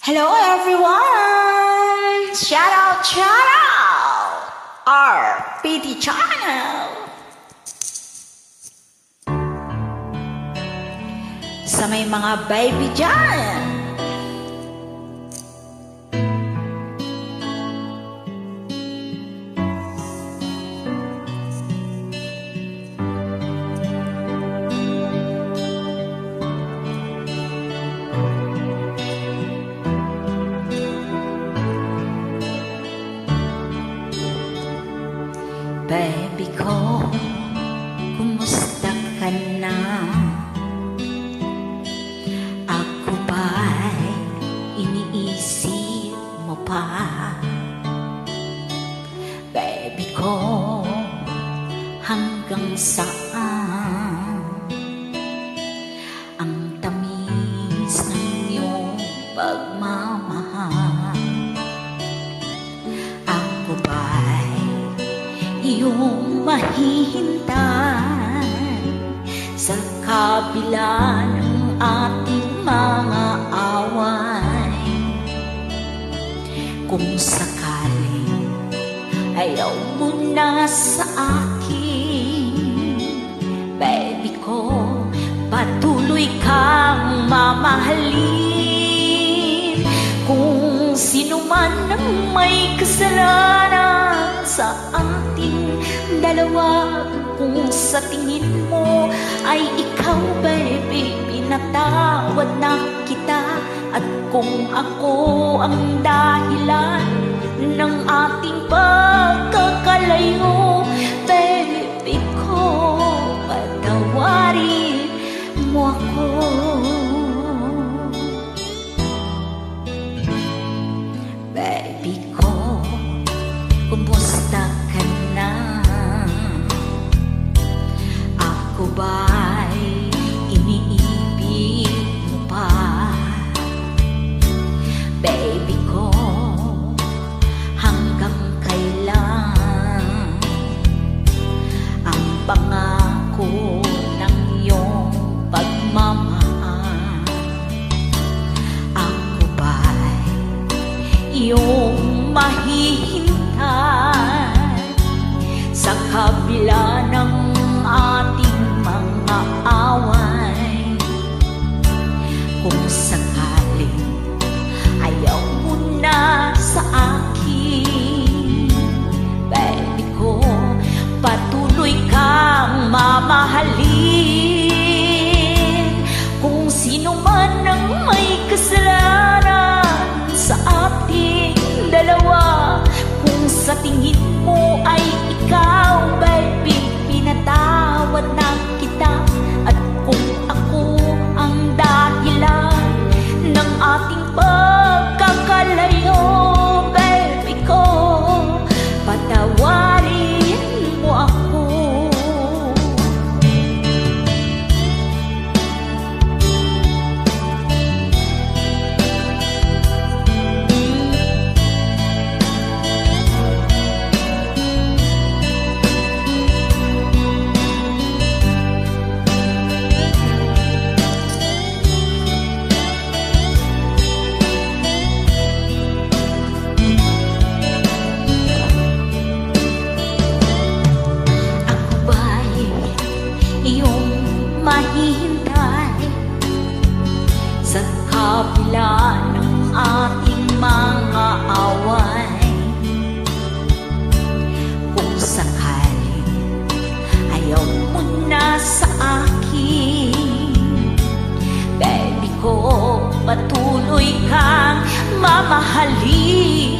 Hello everyone! Shout out! Our PT channel! Sa may mga baby dyan! Baby ko, kumusta ka na? Ako ba'y iniisip mo pa? Baby ko, hanggang saan ang tamis ng iyong pagmamahal? Ako ba'y iyong mahihintay sa kabila ng ating mga away? Kung sakaling ayaw mo na sa akin, baby ko, patuloy kang mamahalin. Kung sino man ang may kasalanan sa ating dalawa, kung sa tingin mo ay ikaw, baby, pinatawad na kita. At kung ako ang dahilan ng ating pagkakalayo, baby ko, patawarin mo ako. Baby ko, kumusta ka na? Ako ba'y iniibig mo pa? Baby ko, hanggang kailan ang pangako ng iyong pagmamahal? Ako ba'y iyong mahihintay sa kabila ng ating mga away? Kung sakaling ayaw mo na sa akin, baby ko, patuloy kang mamahalin. Kung sino man ang may kasalanan sa ating dalawa, kung sa tingin mo ay ikaw, baby, pinatawad na kita. At kung ako ang dahilan ng ating pagkakalayo, baby ko, patawarin mo ako. Mahihintay sa kabila ng ating mga away. Kung sakaling ayaw mo na sa akin, baby ko, patuloy kang mamahalin.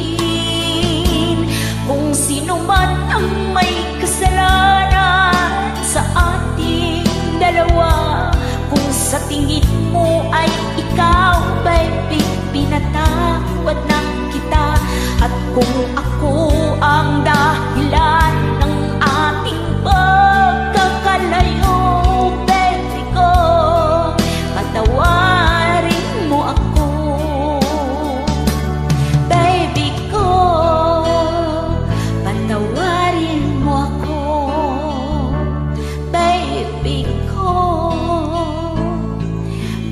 Kung sino man ang may kasalanan sa ating dalawa, kung sa tingin mo ay ikaw, baby, pinatawad na kita. At kung ako ang dahilan ng ating pagkakalayo, baby ko, patawarin mo ako. Baby ko, patawarin mo ako. Baby ko,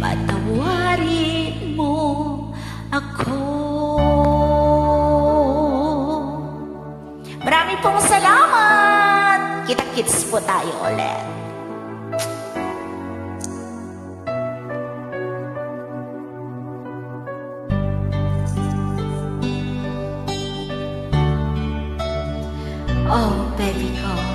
patawarin Kita-kits po tayo ulit. Oh, baby ko.